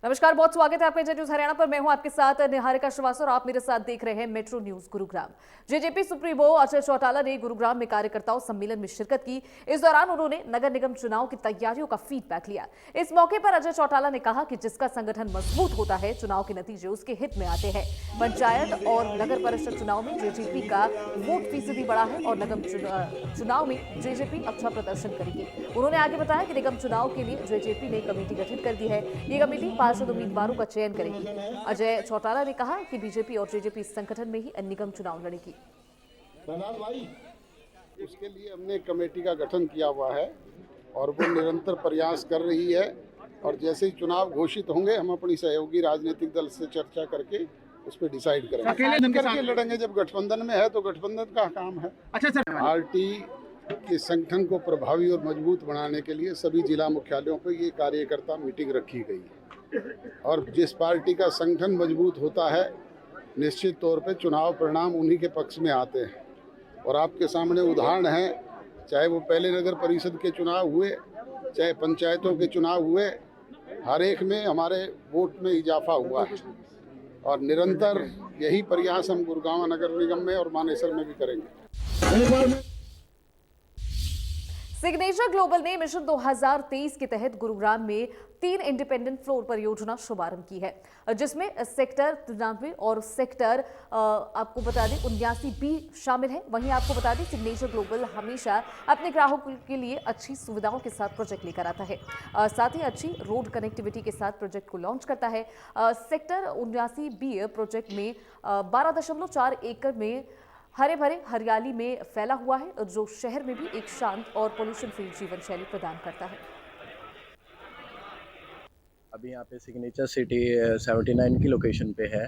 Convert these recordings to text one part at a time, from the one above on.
नमस्कार, बहुत स्वागत है आपका जे न्यूज हरियाणा पर। मैं हूं आपके साथ निहारिका श्रीवास्तव और आप मेरे साथ देख रहे हैं metro news Gurugram. JJP supremo Ajay Chautala ने गुरुग्राम में कार्यकर्ताओं सम्मेलन में शिरकत की। इस दौरान उन्होंने नगर निगम चुनाव की तैयारियों का फीडबैक लिया। इस मौके पर अजय चौटाला ने कहा कि जिसका संगठन मजबूत होता है, चुनाव के नतीजे उसके हित में आते हैं। पंचायत और नगर परिषद चुनाव में जेजेपी का वोट फीसदी बढ़ा है और निगम चुनाव में जेजेपी अच्छा प्रदर्शन करेगी। उन्होंने आगे बताया कि निगम चुनाव के लिए जेजेपी ने कमेटी गठित कर दी है। ये कमेटी पार्षद उम्मीदवारों का चयन करेगी। अजय चौटाला ने कहा कि बीजेपी और जेजेपी इस संगठन में ही निगम चुनाव लड़ेगी। उसके लिए हमने कमेटी का गठन किया हुआ है और वो निरंतर प्रयास कर रही है और जैसे ही चुनाव घोषित होंगे हम अपनी सहयोगी राजनीतिक दल से चर्चा करके उस पर डिसाइड करेंगे। अकेले करके लड़ेंगे, जब गठबंधन में है तो गठबंधन का काम है। अच्छा सर, पार्टी के संगठन को प्रभावी और मजबूत बनाने के लिए सभी जिला मुख्यालयों पर ये कार्यकर्ता मीटिंग रखी गई है और जिस पार्टी का संगठन मजबूत होता है निश्चित तौर पे चुनाव परिणाम उन्हीं के पक्ष में आते हैं। और आपके सामने उदाहरण है, चाहे वो पहले नगर परिषद के चुनाव हुए, चाहे पंचायतों के चुनाव हुए, हर एक में हमारे वोट में इजाफा हुआ है और निरंतर यही प्रयास हम गुरुग्राम नगर निगम में और मानेसर में भी करेंगे। सिग्नेचर ग्लोबल ने मिशन 2023 के तहत गुरुग्राम में 3 इंडिपेंडेंट फ्लोर परियोजना शुभारंभ की है, जिसमें सेक्टर 93 और सेक्टर आपको बता दें 79B शामिल है। वहीं आपको बता दें सिग्नेचर ग्लोबल हमेशा अपने ग्राहकों के लिए अच्छी सुविधाओं के साथ प्रोजेक्ट लेकर आता है, साथ ही अच्छी रोड कनेक्टिविटी के साथ प्रोजेक्ट को लॉन्च करता है। सेक्टर 79B प्रोजेक्ट में 12.4 एकड़ में हरे भरे हरियाली में फैला हुआ है, जो शहर में भी एक शांत और पोल्यूशन फ्री जीवन शैली प्रदान करता है। अभी यहाँ पे सिग्नेचर सिटी 79 की लोकेशन पे है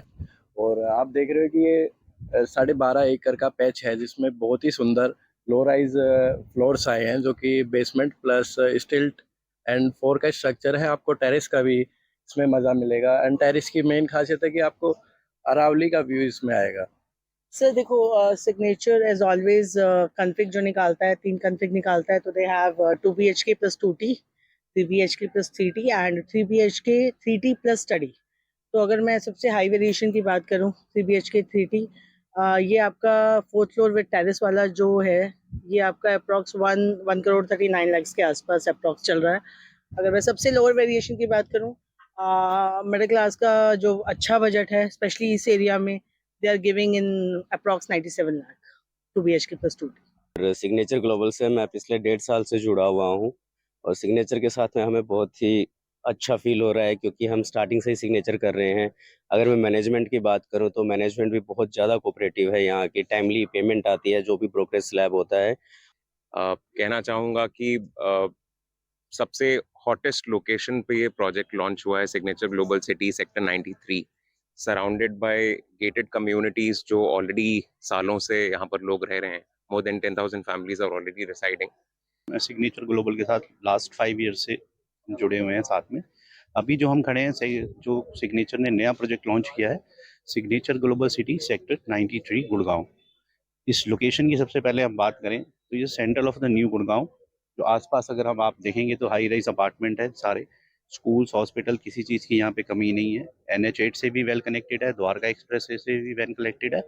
और आप देख रहे हो कि ये 12.5 एकड़ का पैच है, जिसमें बहुत ही सुंदर लो राइज फ्लोर्स आए हैं, जो कि बेसमेंट प्लस स्टिल्ट एंड 4 का स्ट्रक्चर है। आपको टेरेस का भी इसमें मज़ा मिलेगा एंड टेरेस की मेन खासियत है कि आपको अरावली का व्यू इसमें आएगा। सर देखो, सिग्नेचर एज ऑलवेज कॉन्फ़िग जो निकालता है, 3 कॉन्फ़िग निकालता है। तो they have 2 BHK plus 2T, 3 BHK plus 3T and 3 BHK 3T plus study. तो अगर मैं सबसे हाई वेरिएशन की बात करूं, 3 BHK 3T, ये आपका 4th फ्लोर विद टेरेस वाला जो है, ये आपका अप्रॉक्स 1 करोड़ 39 लाख के आसपास अप्रॉक्स चल रहा है। अगर मैं सबसे लोअर वेरिएशन की बात करूं, मिडिल क्लास का जो अच्छा बजट है, स्पेशली इस एरिया में, they are giving in approx 97 lakh 2 BHK plus 2T। Signature global से मैं पिछले 1.5 साल से जुड़ा हुआ हूँ और सिग्नेचर के साथ में हमें बहुत ही अच्छा फील हो रहा है, क्योंकि हम स्टार्टिंग से ही सिग्नेचर कर रहे हैं। अगर मैं मैनेजमेंट की बात करूँ तो मैनेजमेंट भी बहुत ज़्यादा कोऑपरेटिव है। यहाँ की टाइमली पेमेंट आती है, जो भी प्रोग्रेस स्लैब होता है। कहना चाहूँगा कि सबसे हॉटेस्ट लोकेशन पे ये प्रोजेक्ट लॉन्च हुआ है, Signature Global City sector 93, surrounded by gated communities जो ऑलरेडी सालों से यहाँ पर लोग रह रहे हैं। More than 10,000 families are already residing. Signature Global के साथ लास्ट 5 ईयर से जुड़े हुए हैं साथ में। अभी जो हम खड़े हैं, जो सिग्नेचर ने नया प्रोजेक्ट लॉन्च किया है, Signature Global City sector 93 Gurgaon. इस लोकेशन की सबसे पहले हम बात करें तो ये central of the new Gurgaon, जो आसपास अगर हम आप देखेंगे तो हाई राइज अपार्टमेंट है सारे, स्कूल्स, हॉस्पिटल, किसी चीज़ की यहाँ पे कमी नहीं है। NH8 से भी वेल कनेक्टेड है, द्वारका एक्सप्रेस से भी वेल कनेक्टेड है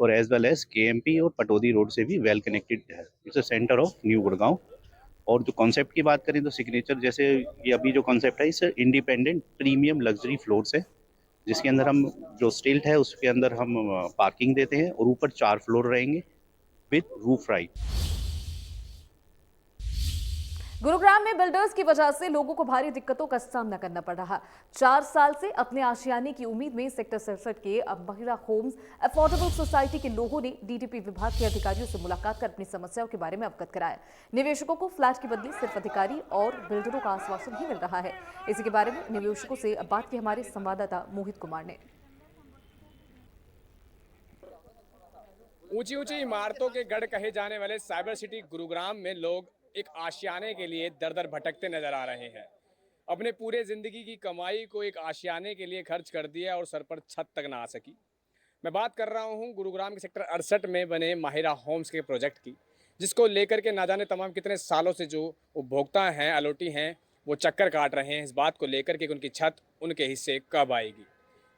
और एज वेल एज KMP और पटौदी रोड से भी वेल कनेक्टेड है। It's a centre of new Gurgaon. और जो कॉन्सेप्ट की बात करें तो सिग्नेचर, जैसे ये अभी जो कॉन्सेप्ट है, इस इंडिपेंडेंट प्रीमियम लग्जरी फ्लोर्स है, जिसके अंदर हम जो स्टिल्ट है उसके अंदर हम पार्किंग देते हैं और ऊपर 4 फ्लोर रहेंगे विद रूफ राइट। गुरुग्राम में बिल्डर्स की वजह से लोगों को भारी दिक्कतों का सामना करना पड़ रहा। 4 साल से अपने आशियाने की उम्मीद में सेक्टर 67 के महिला होम्स अफोर्डेबल सोसाइटी के लोगों ने DDP विभाग के अधिकारियों से मुलाकात कर अपनी समस्याओं के बारे में अवगत कराया। निवेशकों को फ्लैट के बदले सिर्फ अधिकारी और बिल्डरों का आश्वासन ही मिल रहा है। इसी के बारे में निवेशकों से बात की हमारे संवाददाता मोहित कुमार ने। ऊंची ऊंची इमारतों के गढ़ कहे जाने वाले साइबर सिटी गुरुग्राम में लोग एक आशियाने के लिए दर दर भटकते नजर आ रहे हैं। अपने पूरे जिंदगी की कमाई को एक आशियाने के लिए खर्च कर दिया और सर पर छत तक ना आ सकी। मैं बात कर रहा हूं गुरुग्राम के सेक्टर 68 में बने माहिरा होम्स के प्रोजेक्ट की, जिसको लेकर के ना जाने तमाम कितने सालों से जो उपभोक्ता हैं, अलौटी हैं, वो चक्कर काट रहे हैं इस बात को लेकर के उनकी छत उनके हिस्से कब आएगी।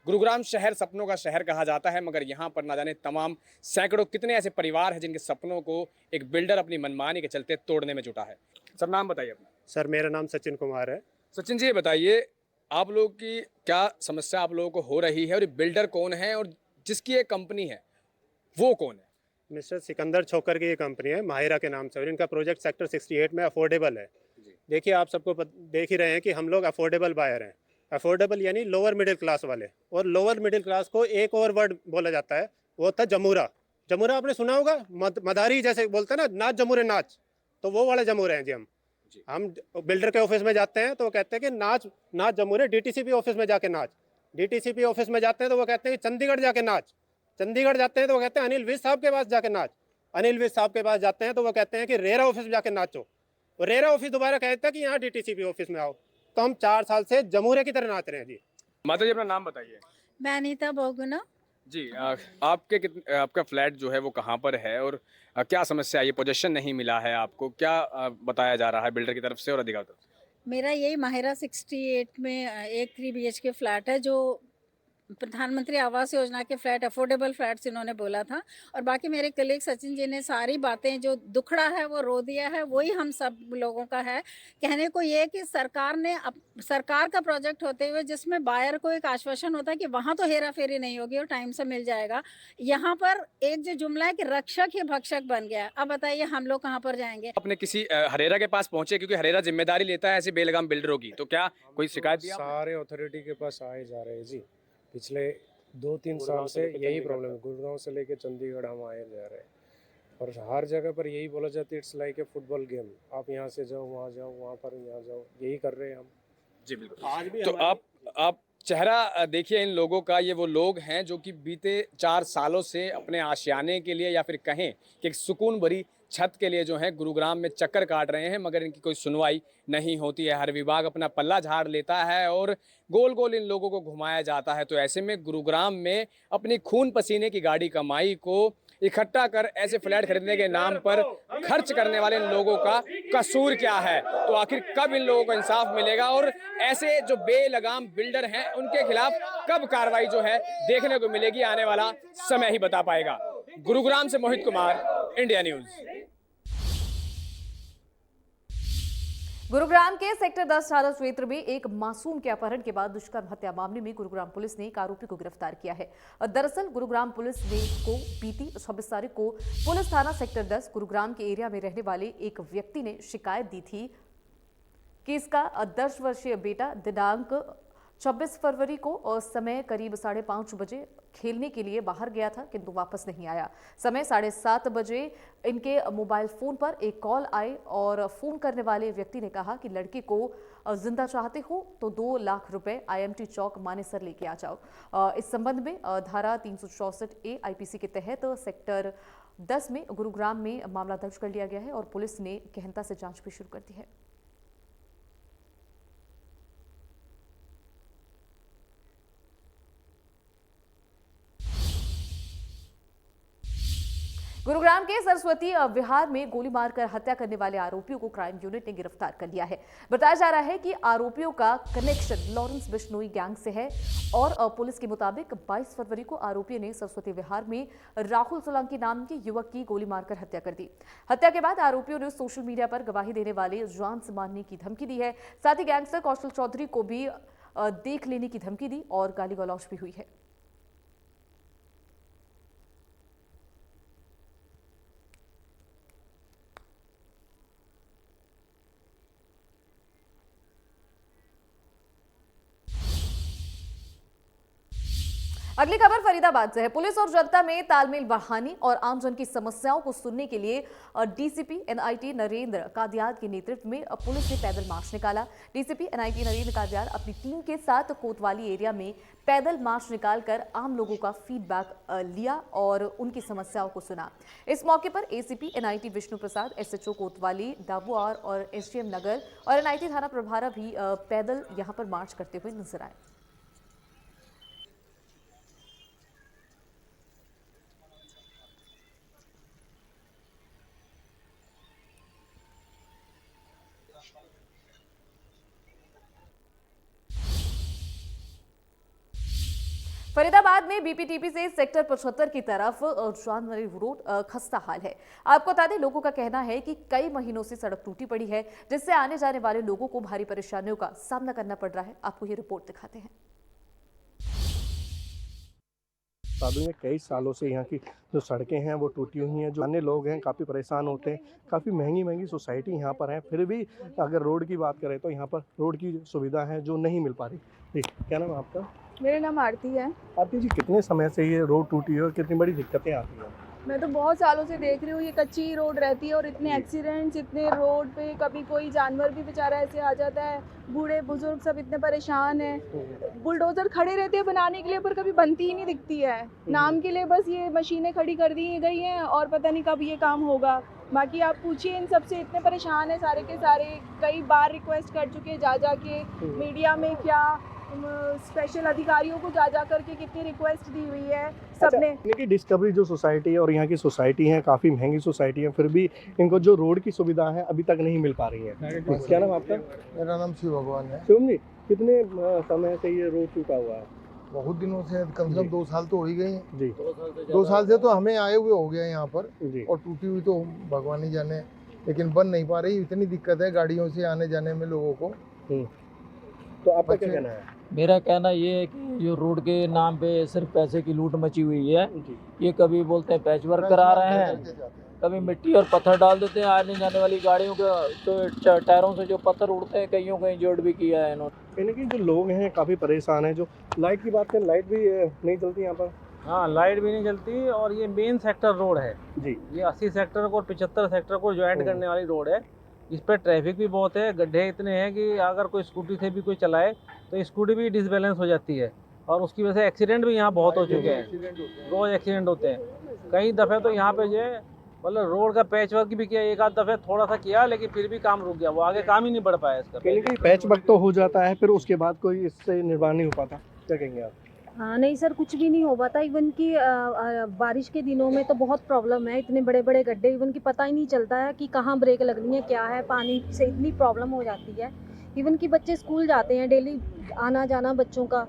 गुरुग्राम शहर सपनों का शहर कहा जाता है, मगर यहाँ पर ना जाने तमाम सैकड़ों कितने ऐसे परिवार हैं जिनके सपनों को एक बिल्डर अपनी मनमानी के चलते तोड़ने में जुटा है। सर, नाम बताइए अपना। सर, मेरा नाम सचिन कुमार है। सचिन जी, ये बताइए, आप लोगों की क्या समस्या आप लोगों को हो रही है और ये बिल्डर कौन है और जिसकी ये कंपनी है वो कौन है? मिस्टर सिकंदर छोकर की ये कंपनी है, माहिरा के नाम से, और इनका प्रोजेक्ट सेक्टर 68 में अफोर्डेबल है। देखिए, आप सबको देख ही रहे हैं कि हम लोग अफोर्डेबल बायर हैं। अफोर्डेबल यानी लोअर मिडिल क्लास वाले, और लोअर मिडिल क्लास को एक और वर्ड बोला जाता है, वो था जमूरा। जमूरा आपने सुना होगा, मदारी जैसे बोलते हैं ना, नाच जमूरे नाच, तो वो वाले जमूरे हैं जी। हम बिल्डर के ऑफिस में जाते हैं तो वो कहते हैं कि नाच नाच जमूरे। डीटीसीपी ऑफिस में जाके नाच, डीटीसीपी ऑफिस में जाते हैं तो वो कहते हैं कि चंडीगढ़ जाके नाच, चंडीगढ़ जाते हैं तो वो कहते हैं अनिल विज साहब के पास जाके नाच, अनिल विज साहब के पास जाते हैं तो वो कहते हैं कि रेरा ऑफिस में जाके नाचो, और रेरा ऑफिस दोबारा कहता है कि यहाँ डीटीसीपी ऑफिस में आओ। तो हम 4 साल से जमूरे की तरह नाच रहे हैं जी। माता जी, अपना नाम बताइए। मैं अनीता बोगुना। जी, आपका फ्लैट जो है वो कहाँ पर है और क्या समस्या है? ये पोजीशन नहीं मिला है आपको, क्या बताया जा रहा है बिल्डर की तरफ से और अधिकारी की तरफ से? मेरा यही माहिरा 68 में एक 3 BHK फ्लैट है, जो प्रधानमंत्री आवास योजना के फ्लैट, अफोर्डेबल फ्लैट्स इन्होंने बोला था। और बाकी मेरे कलीग सचिन जी ने सारी बातें जो दुखड़ा है वो रो दिया है, वही हम सब लोगों का है। कहने को ये कि सरकार का प्रोजेक्ट होते हुए जिसमें बायर को एक आश्वासन होता है कि वहाँ तो हेरा फेरी नहीं होगी और टाइम से मिल जाएगा, यहाँ पर एक जो जुमला है कि रक्षक ही भक्षक बन गया। अब बताइए हम लोग कहाँ पर जाएंगे? अपने किसी हरेरा के पास पहुंचे, क्योंकि हरेरा जिम्मेदारी लेता है ऐसे बेलगाम बिल्डरों की, तो क्या कोई शिकायत दी आपने? सारे अथॉरिटी के पास आए जा रहे हैं जी। पिछले 2-3 साल से यही प्रॉब्लम है। गुड़गांव से लेके चंडीगढ़ हम आए जा रहे हैं, और हर जगह पर यही बोला जाता है, it's like a football game, आप यहाँ से जाओ वहाँ जाओ, वहाँ पर यहाँ जाओ, यही कर रहे हैं हम जी। बिल्कुल। आज भी तो आप चेहरा देखिए इन लोगों का। ये वो लोग हैं जो कि बीते 4 सालों से अपने आशियाने के लिए, या फिर कहें कि एक सुकून भरी छत के लिए जो है गुरुग्राम में चक्कर काट रहे हैं, मगर इनकी कोई सुनवाई नहीं होती है। हर विभाग अपना पल्ला झाड़ लेता है और गोल गोल इन लोगों को घुमाया जाता है। तो ऐसे में गुरुग्राम में अपनी खून पसीने की गाड़ी कमाई को इकट्ठा कर ऐसे फ्लैट खरीदने के नाम पर खर्च करने वाले इन लोगों का कसूर क्या है? तो आखिर कब इन लोगों को इंसाफ मिलेगा और ऐसे जो बेलगाम बिल्डर हैं उनके खिलाफ कब कार्रवाई जो है देखने को मिलेगी? आने वाला समय ही बता पाएगा। गुरुग्राम से मोहित कुमार, इंडिया न्यूज। गुरुग्राम के सेक्टर 10 थाना क्षेत्र में एक मासूम के अपहरण के बाद दुष्कर्म हत्या मामले में गुरुग्राम पुलिस ने एक आरोपी को गिरफ्तार किया है। दरअसल गुरुग्राम पुलिस ने को बीती 26 तारीख को पुलिस थाना सेक्टर 10 गुरुग्राम के एरिया में रहने वाले एक व्यक्ति ने शिकायत दी थी कि इसका 10 वर्षीय बेटा दिनांक 26 फरवरी को और समय करीब 5:30 बजे खेलने के लिए बाहर गया था, किंतु वापस नहीं आया। समय 7:30 बजे इनके मोबाइल फोन पर एक कॉल आई और फोन करने वाले व्यक्ति ने कहा कि लड़के को जिंदा चाहते हो तो 2 लाख रुपए IMT चौक मानेसर लेके आ जाओ। इस संबंध में धारा 364A IPC के तहत सेक्टर 10 में गुरुग्राम में मामला दर्ज कर लिया गया है और पुलिस ने गहनता से जांच भी शुरू कर दी है। गुरुग्राम के सरस्वती विहार में गोली मारकर हत्या करने वाले आरोपियों को क्राइम यूनिट ने गिरफ्तार कर लिया है। बताया जा रहा है कि आरोपियों का कनेक्शन लॉरेंस बिश्नोई गैंग से है और पुलिस के मुताबिक 22 फरवरी को आरोपियों ने सरस्वती विहार में राहुल सोलंकी नाम के युवक की गोली मारकर हत्या कर दी। हत्या के बाद आरोपियों ने सोशल मीडिया पर गवाही देने वाले जान से मारने की धमकी दी है। साथ ही गैंगस्टर कौशल चौधरी को भी देख लेने की धमकी दी और गाली गलौज भी हुई है। अगली खबर फरीदाबाद से है। पुलिस और जनता में तालमेल बढ़ाने और आमजन की समस्याओं को सुनने के लिए DCP NIT नरेंद्र कादियार के नेतृत्व में पुलिस ने पैदल मार्च निकाला। DCP NIT नरेंद्र कादियार अपनी टीम के साथ कोतवाली एरिया में पैदल मार्च निकालकर आम लोगों का फीडबैक लिया और उनकी समस्याओं को सुना। इस मौके पर ACP NIT विष्णु प्रसाद, SHO कोतवाली दाबुआर और SDM नगर और NIT थाना प्रभारी भी पैदल यहां पर मार्च करते हुए नजर आए। फरीदाबाद में बीपीटीपी से सेक्टर 75 की तरफ जाने वाली रोड खस्ता हाल है। आपको बता दें, लोगों का कहना है कि कई महीनों से सड़क टूटी पड़ी है, जिससे आने जाने वाले लोगों को भारी परेशानियों का सामना करना पड़ रहा है। आपको ये रिपोर्ट दिखाते हैं। में कई सालों से यहाँ की जो सड़कें हैं वो टूटी हुई हैं। जो अन्य लोग हैं काफ़ी परेशान होते हैं। काफ़ी महंगी सोसाइटी यहाँ पर है, फिर भी अगर रोड की बात करें तो यहाँ पर रोड की सुविधा है जो नहीं मिल पा रही। जी, क्या नाम है आपका? मेरा नाम आरती है। आरती जी, कितने समय से ये रोड टूटी है और कितनी बड़ी दिक्कतें आती हैं? मैं तो बहुत सालों से देख रही हूँ, ये कच्ची रोड रहती है और इतने एक्सीडेंट्स, इतने रोड पे कभी कोई जानवर भी बेचारा ऐसे आ जाता है, बूढ़े बुजुर्ग सब इतने परेशान हैं। बुलडोजर खड़े रहते हैं बनाने के लिए, पर कभी बनती ही नहीं दिखती है। नाम के लिए बस ये मशीनें खड़ी कर दी गई हैं और पता नहीं कब ये काम होगा। बाकी आप पूछिए, इन सबसे इतने परेशान हैं सारे के सारे। कई बार रिक्वेस्ट कर चुके जा के मीडिया में, क्या स्पेशल अधिकारियों को जा करके कितनी रिक्वेस्ट दी हुई है सबने। अच्छा, डिस्कवरी जो सोसाइटी है और यहाँ की सोसाइटी है काफ़ी महंगी सोसाइटी है, फिर भी इनको जो रोड की सुविधा है अभी तक नहीं मिल पा रही है। क्या नाम आपका? मेरा नाम शिव भगवान है। शिवम जी, कितने समय से ये रोड टूटा हुआ है? बहुत दिनों से, कम से कम 2 साल तो हो ही गए हैं जी। 2 साल से तो हमें आए हुए हो गया यहाँ पर जी। और टूटी हुई तो भगवान ही जाने, लेकिन बन नहीं पा रही। इतनी दिक्कत है गाड़ियों से आने जाने में लोगों को। तो आपका क्या कहना है? मेरा कहना ये है कि जो रोड के नाम पे सिर्फ पैसे की लूट मची हुई है। ये कभी बोलते हैं पैच वर्क करा रहे हैं, कभी मिट्टी और पत्थर डाल देते हैं। आने जाने वाली गाड़ियों के तो टायरों से जो पत्थर उड़ते हैं, कहीं जोड़ भी किया है इन्होंने। यानी कि जो लोग हैं काफ़ी परेशान हैं। जो लाइट की बात करें, लाइट भी नहीं चलती यहाँ पर। हाँ, लाइट भी नहीं चलती और ये मेन सेक्टर रोड है जी। ये 80 सेक्टर को और 75 सेक्टर को ज्वाइंट करने वाली रोड है। इस पर ट्रैफिक भी बहुत है, गड्ढे इतने हैं कि अगर कोई स्कूटी से भी कोई चलाए तो स्कूटी भी डिसबैलेंस हो जाती है और उसकी वजह से एक्सीडेंट भी यहाँ बहुत हो चुके हैं। रोज़ एक्सीडेंट होते हैं। कई दफ़े तो यहाँ पे जो है मतलब रोड का पैच वर्क भी किया, एक आध दफ़े थोड़ा सा किया, लेकिन फिर भी काम रुक गया, वो आगे काम ही नहीं बढ़ पाया इसका। पैच वर्क तो हो जाता है, फिर उसके बाद कोई इससे निर्माण नहीं हो पाता। क्या कहेंगे आप? हाँ नहीं सर, कुछ भी नहीं हो पाता। इवन कि बारिश के दिनों में तो बहुत प्रॉब्लम है, इतने बड़े बड़े गड्ढे, इवन कि पता ही नहीं चलता है कि कहाँ ब्रेक लगनी है, क्या है। पानी से इतनी प्रॉब्लम हो जाती है। इवन कि बच्चे स्कूल जाते हैं, डेली आना जाना बच्चों का,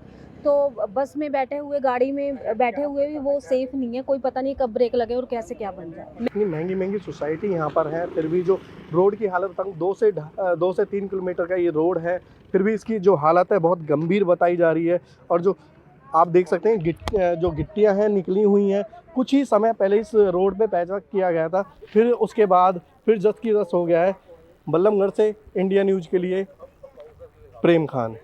तो बस में बैठे हुए, गाड़ी में बैठे हुए भी वो सेफ नहीं है। कोई पता नहीं कब ब्रेक लगे और कैसे क्या बन जाए। इतनी महंगी सोसाइटी यहाँ पर है, फिर भी जो रोड की हालत तंग 2 से 3 किलोमीटर का ये रोड है, फिर भी इसकी जो हालत है बहुत गंभीर बताई जा रही है। और जो आप देख सकते हैं जो गिट्टियां हैं निकली हुई हैं। कुछ ही समय पहले इस रोड पे पैचवर्क किया गया था, फिर उसके बाद फिर जस की तस हो गया है। बल्लभगढ़ से इंडिया न्यूज़ के लिए प्रेम खान।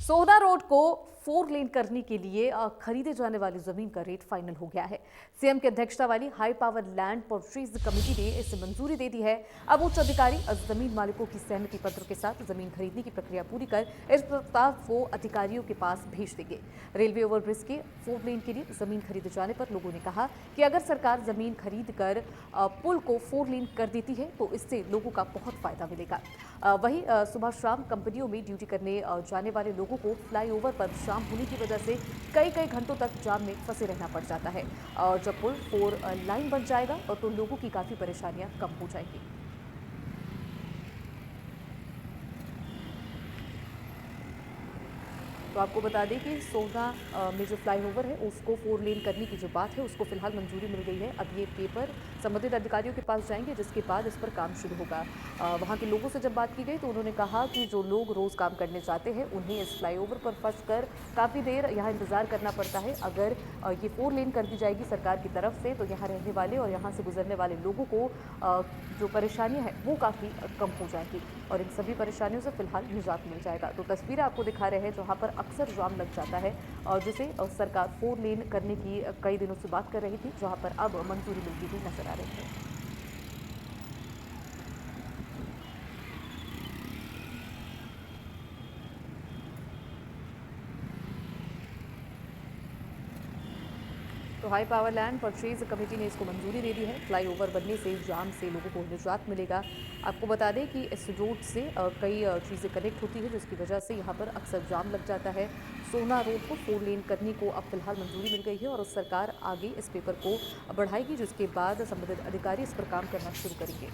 सोहना रोड को 4 लेन करने के लिए खरीदे जाने वाली जमीन का रेट फाइनल हो गया है। सीएम की अध्यक्षता वाली high power land purchase committee ने इसे मंजूरी दे दी है। अब उच्च अधिकारी जमीन मालिकों की सहमति पत्र के साथ जमीन खरीदने की प्रक्रिया पूरी कर इस प्रस्ताव को अधिकारियों के पास भेज देंगे। रेलवे ओवरब्रिज के 4 लेन के लिए जमीन खरीदे जाने पर लोगों ने कहा कि अगर सरकार जमीन खरीद कर पुल को 4 लेन कर देती है तो इससे लोगों का बहुत फायदा मिलेगा। वहीं सुबह शाम कंपनियों में ड्यूटी करने जाने वाले लोगों को फ्लाईओवर पर जाम होने की वजह से कई घंटों तक जाम में फंसे रहना पड़ जाता है। और जब पुल 4 लाइन बन जाएगा तो लोगों की काफ़ी परेशानियां कम हो जाएंगी। तो आपको बता दें कि सोहना में जो फ्लाईओवर है उसको 4 लेन करने की जो बात है उसको फिलहाल मंजूरी मिल गई है। अब ये पेपर संबंधित अधिकारियों के पास जाएंगे, जिसके बाद इस पर काम शुरू होगा। वहाँ के लोगों से जब बात की गई तो उन्होंने कहा कि जो लोग रोज़ काम करने जाते हैं उन्हें इस फ्लाईओवर पर फंस कर काफ़ी देर यहाँ इंतज़ार करना पड़ता है। अगर ये 4 लेन कर दी जाएगी सरकार की तरफ से तो यहाँ रहने वाले और यहाँ से गुजरने वाले लोगों को जो परेशानियाँ हैं वो काफ़ी कम हो जाएगी और इन सभी परेशानियों से फिलहाल निजात मिल जाएगा। तो तस्वीरें आपको दिखा रहे हैं जहाँ पर अक्सर जाम लग जाता है और जिसे सरकार 4 लेन करने की कई दिनों से बात कर रही थी, जहाँ पर अब मंजूरी मिलती हुई नजर आ रही है। तो high power land purchase committee ने इसको मंजूरी दे दी है। फ्लाईओवर बनने से जाम से लोगों को निजात मिलेगा। आपको बता दें कि इस रोड से कई चीज़ें कनेक्ट होती है, जिसकी वजह से यहाँ पर अक्सर जाम लग जाता है। सोहना रोड को 4 लेन करने को अब फिलहाल मंजूरी मिल गई है और सरकार आगे इस पेपर को बढ़ाएगी, जिसके बाद संबंधित अधिकारी इस पर काम करना शुरू करेंगे।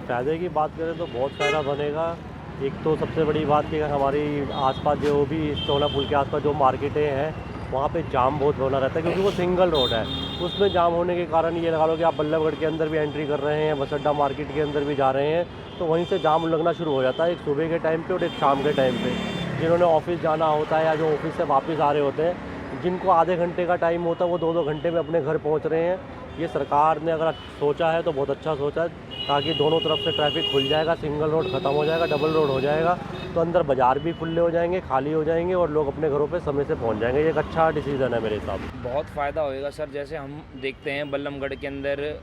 फ़ायदे की बात करें तो बहुत फ़ायदा बनेगा। एक तो सबसे बड़ी बात कि हमारी आसपास जो भी सोना पुल के आसपास जो मार्केटें हैं वहाँ पे जाम बहुत होना रहता है, क्योंकि वो सिंगल रोड है। उसमें जाम होने के कारण ये लगा लो कि आप बल्लभगढ़ के अंदर भी एंट्री कर रहे हैं, बस अड्डा मार्केट के अंदर भी जा रहे हैं, तो वहीं से जाम लगना शुरू हो जाता है, एक सुबह के टाइम पे और एक शाम के टाइम पे। जिन्होंने ऑफिस जाना होता है या जो ऑफिस से वापस आ रहे होते हैं, जिनको आधे घंटे का टाइम होता है वो 2-2 घंटे में अपने घर पहुँच रहे हैं। ये सरकार ने अगर सोचा है तो बहुत अच्छा सोचा है, ताकि दोनों तरफ से ट्रैफिक खुल जाएगा, सिंगल रोड ख़त्म हो जाएगा, डबल रोड हो जाएगा, तो अंदर बाज़ार भी खुले हो जाएंगे, खाली हो जाएंगे और लोग अपने घरों पे समय से पहुंच जाएंगे। ये एक अच्छा डिसीज़न है मेरे हिसाब से। बहुत फ़ायदा होएगा सर। जैसे हम देखते हैं बल्लभगढ़ के अंदर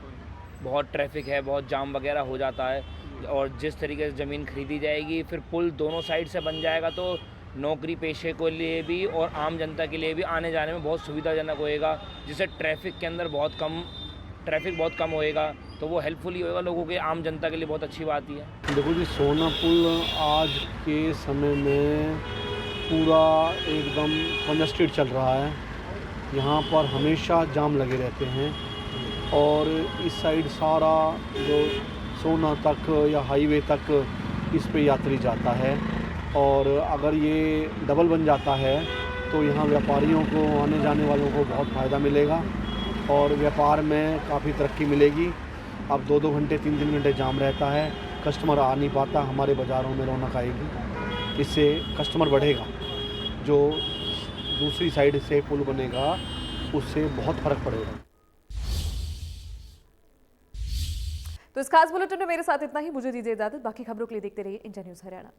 बहुत ट्रैफिक है, बहुत जाम वगैरह हो जाता है, और जिस तरीके से ज़मीन खरीदी जाएगी, फिर पुल दोनों साइड से बन जाएगा, तो नौकरी पेशे के लिए भी और आम जनता के लिए भी आने जाने में बहुत सुविधाजनक होएगा, जिससे ट्रैफिक बहुत कम होएगा, तो वो हेल्पफुल ही होएगा लोगों के, आम जनता के लिए बहुत अच्छी बात ही है। देखो जी, सोना पुल आज के समय में पूरा एकदम कंजस्टेड चल रहा है। यहाँ पर हमेशा जाम लगे रहते हैं, और इस साइड सारा जो सोना तक या हाईवे तक इस पे यात्री जाता है, और अगर ये डबल बन जाता है तो यहाँ व्यापारियों को, आने जाने वालों को बहुत फ़ायदा मिलेगा और व्यापार में काफ़ी तरक्की मिलेगी। अब 2-2 घंटे 3-3 घंटे जाम रहता है, कस्टमर आ नहीं पाता, हमारे बाज़ारों में रौनक आएगी, इससे कस्टमर बढ़ेगा। जो दूसरी साइड से पुल बनेगा उससे बहुत फ़र्क पड़ेगा। तो इस खास बुलेटिन में मेरे साथ इतना ही। मुझे दीजिए इजाजत। बाकी खबरों के लिए देखते रहिए इंडिया न्यूज़ हरियाणा।